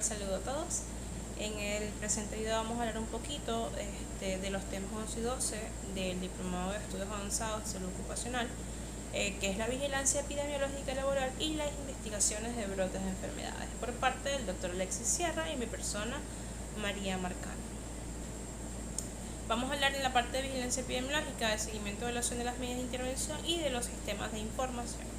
Saludos a todos. En el presente video vamos a hablar un poquito de los temas 11 y 12 del Diplomado de Estudios Avanzados de Salud Ocupacional, que es la vigilancia epidemiológica laboral y las investigaciones de brotes de enfermedades, por parte del Dr. Alexis Sierra y mi persona, María Marcano. Vamos a hablar en la parte de vigilancia epidemiológica, de seguimiento y evaluación de las medidas de intervención y de los sistemas de información.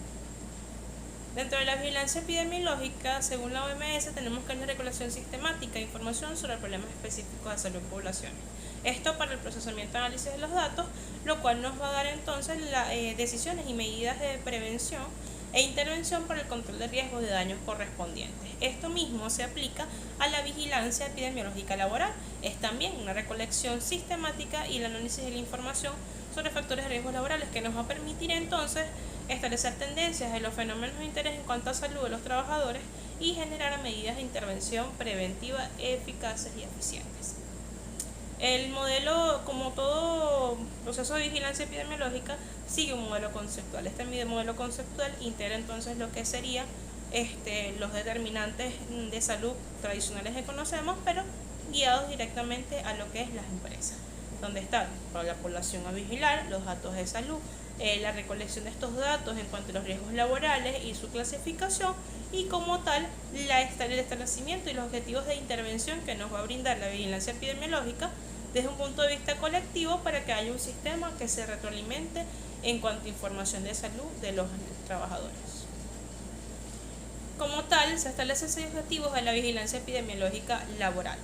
Dentro de la vigilancia epidemiológica, según la OMS, tenemos que es la recolección sistemática de información sobre problemas específicos de salud en poblaciones. Esto para el procesamiento y análisis de los datos, lo cual nos va a dar entonces decisiones y medidas de prevención e intervención para el control de riesgos de daños correspondientes. Esto mismo se aplica a la vigilancia epidemiológica laboral. Es también una recolección sistemática y el análisis de la información sobre factores de riesgos laborales que nos va a permitir entonces establecer tendencias de los fenómenos de interés en cuanto a salud de los trabajadores y generar medidas de intervención preventiva eficaces y eficientes. El modelo, como todo proceso de vigilancia epidemiológica, sigue un modelo conceptual. Este modelo conceptual integra entonces lo que sería los determinantes de salud tradicionales que conocemos, pero guiados directamente a lo que es las empresas, donde está para la población a vigilar, los datos de salud, la recolección de estos datos en cuanto a los riesgos laborales y su clasificación, y como tal el establecimiento y los objetivos de intervención que nos va a brindar la vigilancia epidemiológica desde un punto de vista colectivo para que haya un sistema que se retroalimente en cuanto a información de salud de los trabajadores. Como tal, se establecen 6 objetivos de la vigilancia epidemiológica laboral.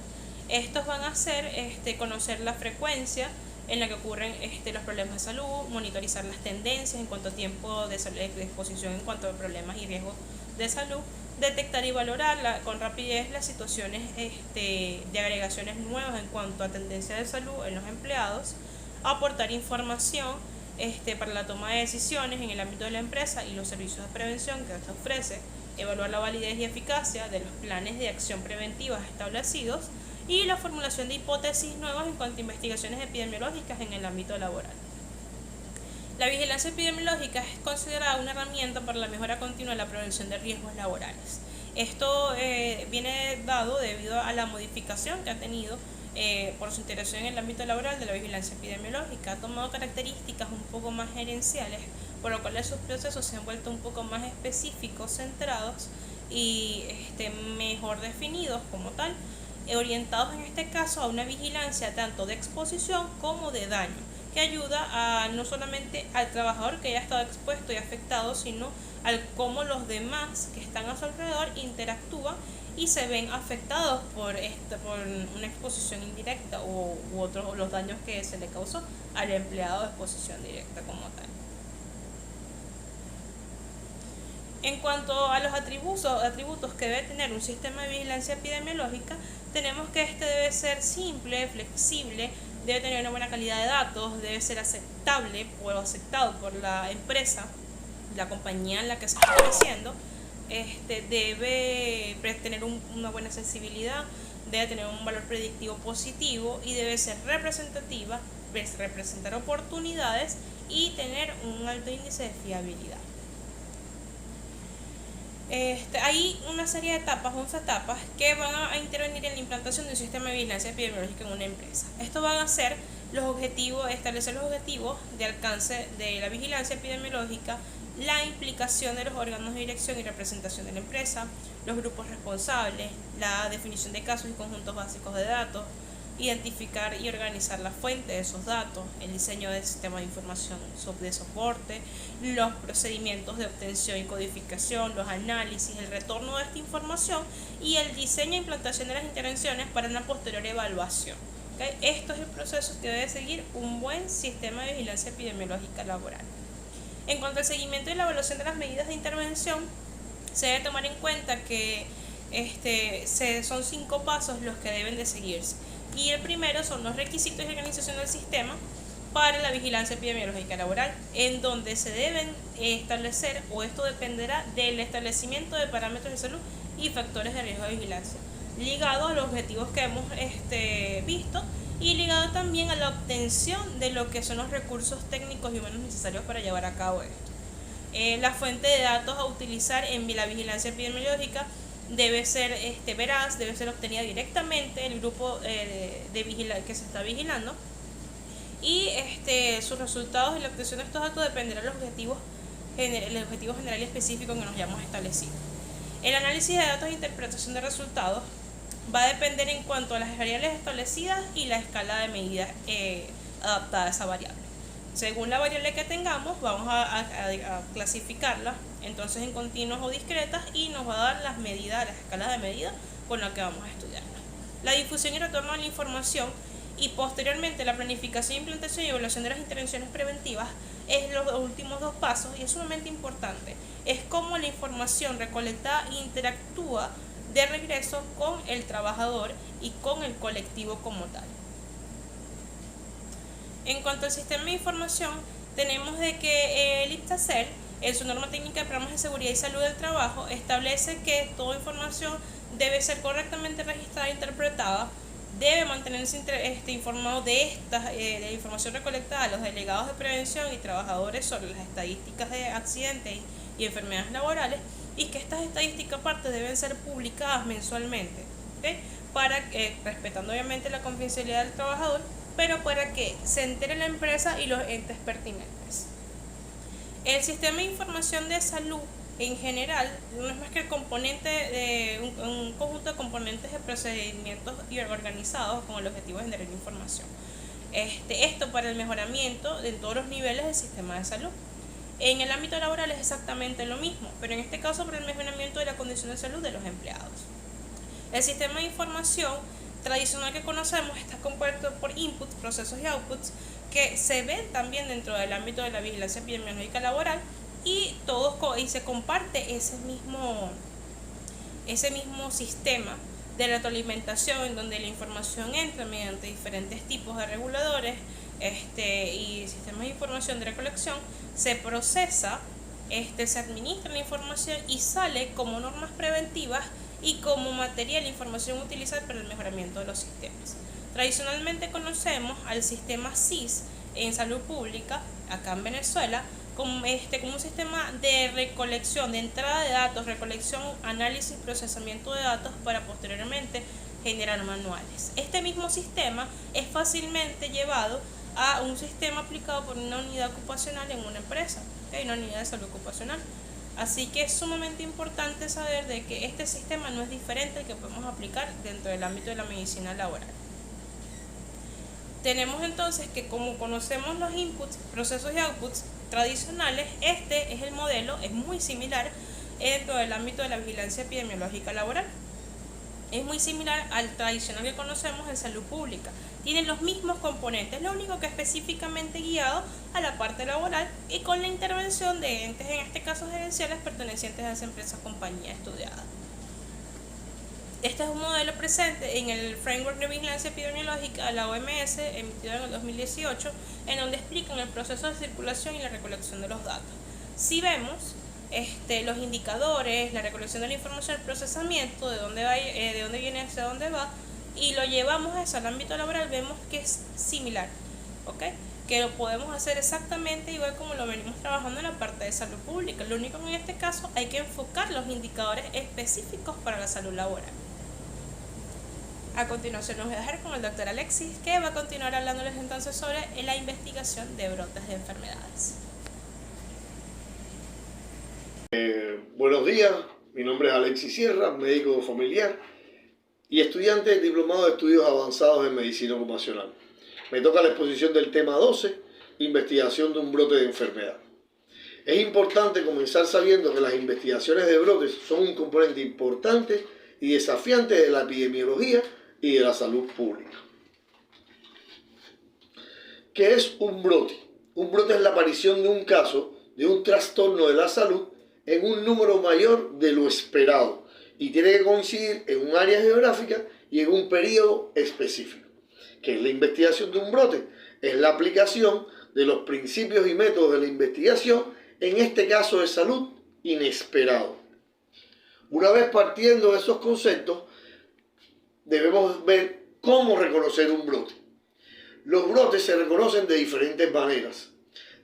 Estos van a ser conocer la frecuencia en la que ocurren los problemas de salud, monitorizar las tendencias en cuanto a tiempo de exposición en cuanto a problemas y riesgos de salud, detectar y valorar con rapidez las situaciones de agregaciones nuevas en cuanto a tendencias de salud en los empleados, aportar información para la toma de decisiones en el ámbito de la empresa y los servicios de prevención que se ofrece, evaluar la validez y eficacia de los planes de acción preventivas establecidos y la formulación de hipótesis nuevas en cuanto a investigaciones epidemiológicas en el ámbito laboral. La vigilancia epidemiológica es considerada una herramienta para la mejora continua de la prevención de riesgos laborales. Esto viene dado debido a la modificación que ha tenido por su integración en el ámbito laboral de la vigilancia epidemiológica. Ha tomado características un poco más gerenciales, por lo cual sus procesos se han vuelto un poco más específicos, centrados y mejor definidos como tal, orientados en este caso a una vigilancia tanto de exposición como de daño, que ayuda a no solamente al trabajador que haya estado expuesto y afectado, sino al cómo los demás que están a su alrededor interactúan y se ven afectados por una exposición indirecta u otros los daños que se le causó al empleado de exposición directa como tal. En cuanto a los atributos que debe tener un sistema de vigilancia epidemiológica, tenemos que debe ser simple, flexible, debe tener una buena calidad de datos, debe ser aceptable o aceptado por la empresa, la compañía en la que se está ofreciendo, debe tener una buena sensibilidad, debe tener un valor predictivo positivo y debe ser representativa, representar oportunidades y tener un alto índice de fiabilidad. Hay una serie de etapas, 11 etapas, que van a intervenir en la implantación de un sistema de vigilancia epidemiológica en una empresa. Esto van a ser establecer los objetivos de alcance de la vigilancia epidemiológica, la implicación de los órganos de dirección y representación de la empresa, los grupos responsables, la definición de casos y conjuntos básicos de datos, identificar y organizar la fuente de esos datos, el diseño del sistema de información de soporte, los procedimientos de obtención y codificación, los análisis, el retorno de esta información y el diseño e implantación de las intervenciones para una posterior evaluación. ¿Okay? Esto es el proceso que debe seguir un buen sistema de vigilancia epidemiológica laboral. En cuanto al seguimiento y la evaluación de las medidas de intervención, se debe tomar en cuenta que son 5 pasos los que deben de seguirse. Y el primero son los requisitos de organización del sistema para la vigilancia epidemiológica laboral, en donde se deben establecer, o esto dependerá del establecimiento de parámetros de salud y factores de riesgo de vigilancia, ligado a los objetivos que hemos visto y ligado también a la obtención de lo que son los recursos técnicos y humanos necesarios para llevar a cabo esto. La fuente de datos a utilizar en la vigilancia epidemiológica debe ser veraz, debe ser obtenida directamente del grupo que se está vigilando, y sus resultados y la obtención de estos datos dependerán de los objetivos general y específico que nos hayamos establecido. El análisis de datos e interpretación de resultados va a depender en cuanto a las variables establecidas y la escala de medida adaptada a esa variable. Según la variable que tengamos, vamos a clasificarla entonces en continuas o discretas, y nos va a dar las medidas, las escalas de medida con las que vamos a estudiarla. La difusión y retorno de la información y posteriormente la planificación, implantación y evaluación de las intervenciones preventivas es los últimos dos pasos, y es sumamente importante. Es cómo la información recolectada interactúa de regreso con el trabajador y con el colectivo como tal. En cuanto al sistema de información, tenemos de que el IPTACEL, en su norma técnica de programas de seguridad y salud del trabajo, establece que toda información debe ser correctamente registrada e interpretada, debe mantenerse informado de la información recolectada a los delegados de prevención y trabajadores sobre las estadísticas de accidentes y enfermedades laborales, y que estas estadísticas aparte deben ser publicadas mensualmente, ¿okay? Respetando obviamente la confidencialidad del trabajador, pero para que se entere la empresa y los entes pertinentes. El sistema de información de salud en general no es más que el componente de un conjunto de componentes de procedimientos y organizados con el objetivo de generar información. Esto para el mejoramiento de todos los niveles del sistema de salud. En el ámbito laboral es exactamente lo mismo, pero en este caso para el mejoramiento de la condición de salud de los empleados. El sistema de información tradicional que conocemos está compuesto por inputs, procesos y outputs que se ven también dentro del ámbito de la vigilancia epidemiológica laboral, y se comparte ese mismo sistema de retroalimentación, en donde la información entra mediante diferentes tipos de reguladores y sistemas de información de recolección, se procesa, se administra la información y sale como normas preventivas y como material e información utilizada para el mejoramiento de los sistemas. Tradicionalmente conocemos al sistema SIS en salud pública, acá en Venezuela, como un sistema de recolección, de entrada de datos, recolección, análisis, procesamiento de datos para posteriormente generar manuales. Este mismo sistema es fácilmente llevado a un sistema aplicado por una unidad ocupacional en una empresa, una unidad de salud ocupacional. Así que es sumamente importante saber de que este sistema no es diferente al que podemos aplicar dentro del ámbito de la medicina laboral. Tenemos entonces que, como conocemos los inputs, procesos y outputs tradicionales, este es el modelo, es muy similar dentro del ámbito de la vigilancia epidemiológica laboral. Es muy similar al tradicional que conocemos en salud pública. Tienen los mismos componentes, lo único que específicamente guiado a la parte laboral y con la intervención de entes, en este caso gerenciales, pertenecientes a esa empresa o compañía estudiada. Este es un modelo presente en el Framework de Vigilancia Epidemiológica de la OMS, emitido en el 2018, en donde explican el proceso de circulación y la recolección de los datos. Si vemos los indicadores, la recolección de la información, el procesamiento, de dónde viene hacia dónde va, y lo llevamos a eso al ámbito laboral, vemos que es similar, ¿ok? Que lo podemos hacer exactamente igual como lo venimos trabajando en la parte de salud pública. Lo único que en este caso hay que enfocar los indicadores específicos para la salud laboral. A continuación nos voy a dejar con el doctor Alexis, que va a continuar hablándoles entonces sobre la investigación de brotes de enfermedades. Buenos días, mi nombre es Alexis Sierra, médico familiar y estudiante del Diplomado de Estudios Avanzados en Medicina Ocupacional. Me toca la exposición del tema 12, investigación de un brote de enfermedad. Es importante comenzar sabiendo que las investigaciones de brotes son un componente importante y desafiante de la epidemiología y de la salud pública. ¿Qué es un brote? Un brote es la aparición de un caso de un trastorno de la salud en un número mayor de lo esperado y tiene que coincidir en un área geográfica y en un periodo específico. ¿Qué es la investigación de un brote? Es la aplicación de los principios y métodos de la investigación, en este caso de salud, inesperado. Una vez partiendo de esos conceptos, debemos ver cómo reconocer un brote. Los brotes se reconocen de diferentes maneras.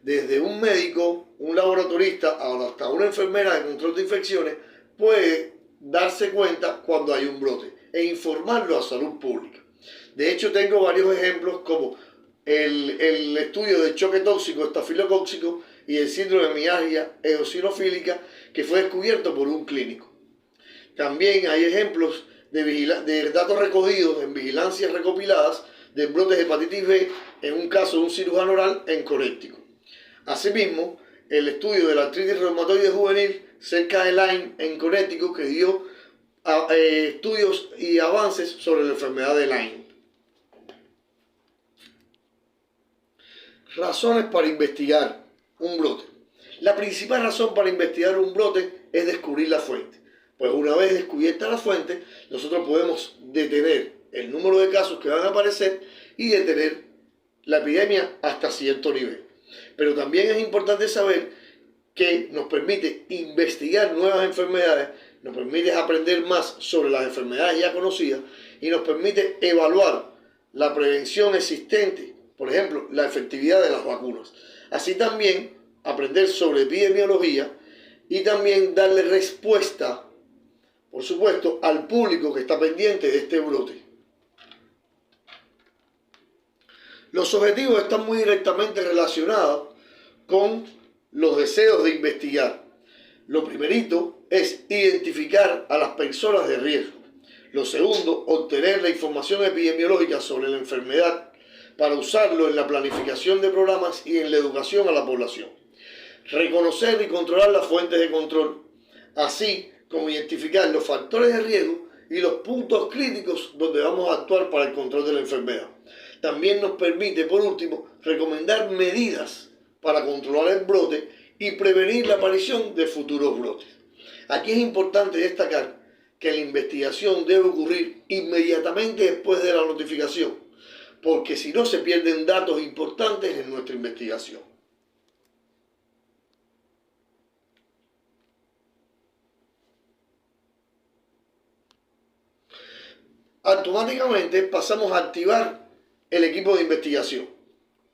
Desde un médico, un laboratorista, hasta una enfermera de control de infecciones puede darse cuenta cuando hay un brote e informarlo a salud pública. De hecho, tengo varios ejemplos como el estudio del choque tóxico estafilocóxico y el síndrome de mialgia eosinofílica que fue descubierto por un clínico. También hay ejemplos de datos recogidos en vigilancias recopiladas de brotes de hepatitis B en un caso de un cirujano oral en Connecticut. Asimismo, el estudio de la artritis reumatoide juvenil cerca de Lyme en Connecticut que dio estudios y avances sobre la enfermedad de Lyme. Razones para investigar un brote. La principal razón para investigar un brote es descubrir la fuente. Pues una vez descubierta la fuente, nosotros podemos detener el número de casos que van a aparecer y detener la epidemia hasta cierto nivel. Pero también es importante saber que nos permite investigar nuevas enfermedades, nos permite aprender más sobre las enfermedades ya conocidas y nos permite evaluar la prevención existente, por ejemplo, la efectividad de las vacunas. Así también aprender sobre epidemiología y también darle respuesta, por supuesto, al público que está pendiente de este brote. Los objetivos están muy directamente relacionados con los deseos de investigar. Lo primerito es identificar a las personas de riesgo. Lo segundo, obtener la información epidemiológica sobre la enfermedad para usarlo en la planificación de programas y en la educación a la población. Reconocer y controlar las fuentes de control, así como identificar los factores de riesgo y los puntos críticos donde vamos a actuar para el control de la enfermedad. También nos permite, por último, recomendar medidas para controlar el brote y prevenir la aparición de futuros brotes. Aquí es importante destacar que la investigación debe ocurrir inmediatamente después de la notificación, porque si no se pierden datos importantes en nuestra investigación. Automáticamente pasamos a activar el equipo de investigación.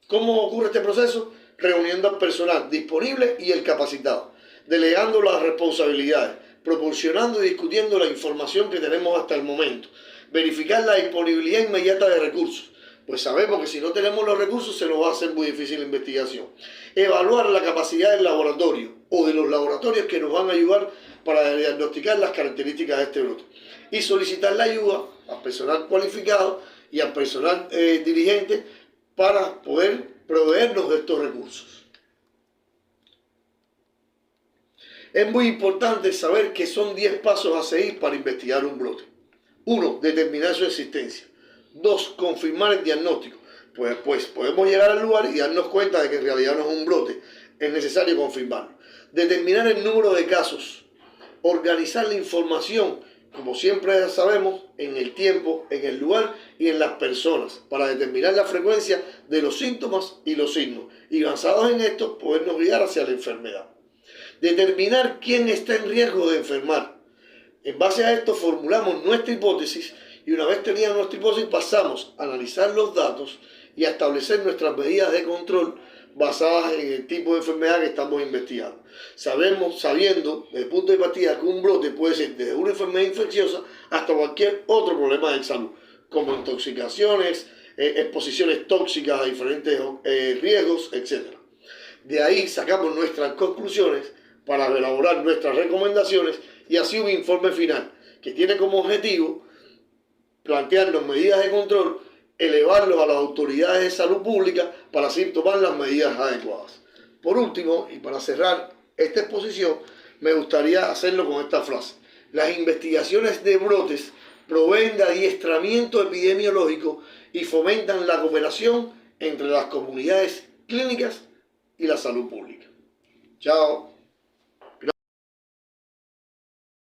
¿Cómo ocurre este proceso? Reuniendo al personal disponible y el capacitado, delegando las responsabilidades, proporcionando y discutiendo la información que tenemos hasta el momento, verificar la disponibilidad inmediata de recursos, pues sabemos que si no tenemos los recursos se nos va a hacer muy difícil la investigación, evaluar la capacidad del laboratorio o de los laboratorios que nos van a ayudar para diagnosticar las características de este brote y solicitar la ayuda al personal cualificado y al personal dirigente para poder proveernos de estos recursos. Es muy importante saber que son 10 pasos a seguir para investigar un brote. 1. Determinar su existencia. 2. Confirmar el diagnóstico. Pues podemos llegar al lugar y darnos cuenta de que en realidad no es un brote. Es necesario confirmarlo. Determinar el número de casos. Organizar la información, como siempre sabemos, en el tiempo, en el lugar y en las personas, para determinar la frecuencia de los síntomas y los signos. Y basados en esto, podernos guiar hacia la enfermedad. Determinar quién está en riesgo de enfermar. En base a esto formulamos nuestra hipótesis y una vez tenida nuestra hipótesis pasamos a analizar los datos y a establecer nuestras medidas de control basadas en el tipo de enfermedad que estamos investigando. Sabiendo desde el punto de partida que un brote puede ser desde una enfermedad infecciosa hasta cualquier otro problema de salud, como intoxicaciones, exposiciones tóxicas a diferentes riesgos, etc. De ahí sacamos nuestras conclusiones para elaborar nuestras recomendaciones y así un informe final que tiene como objetivo plantearnos medidas de control, elevarlos a las autoridades de salud pública para así tomar las medidas adecuadas. Por último, y para cerrar esta exposición, me gustaría hacerlo con esta frase. Las investigaciones de brotes proveen de adiestramiento epidemiológico y fomentan la cooperación entre las comunidades clínicas y la salud pública. Chao.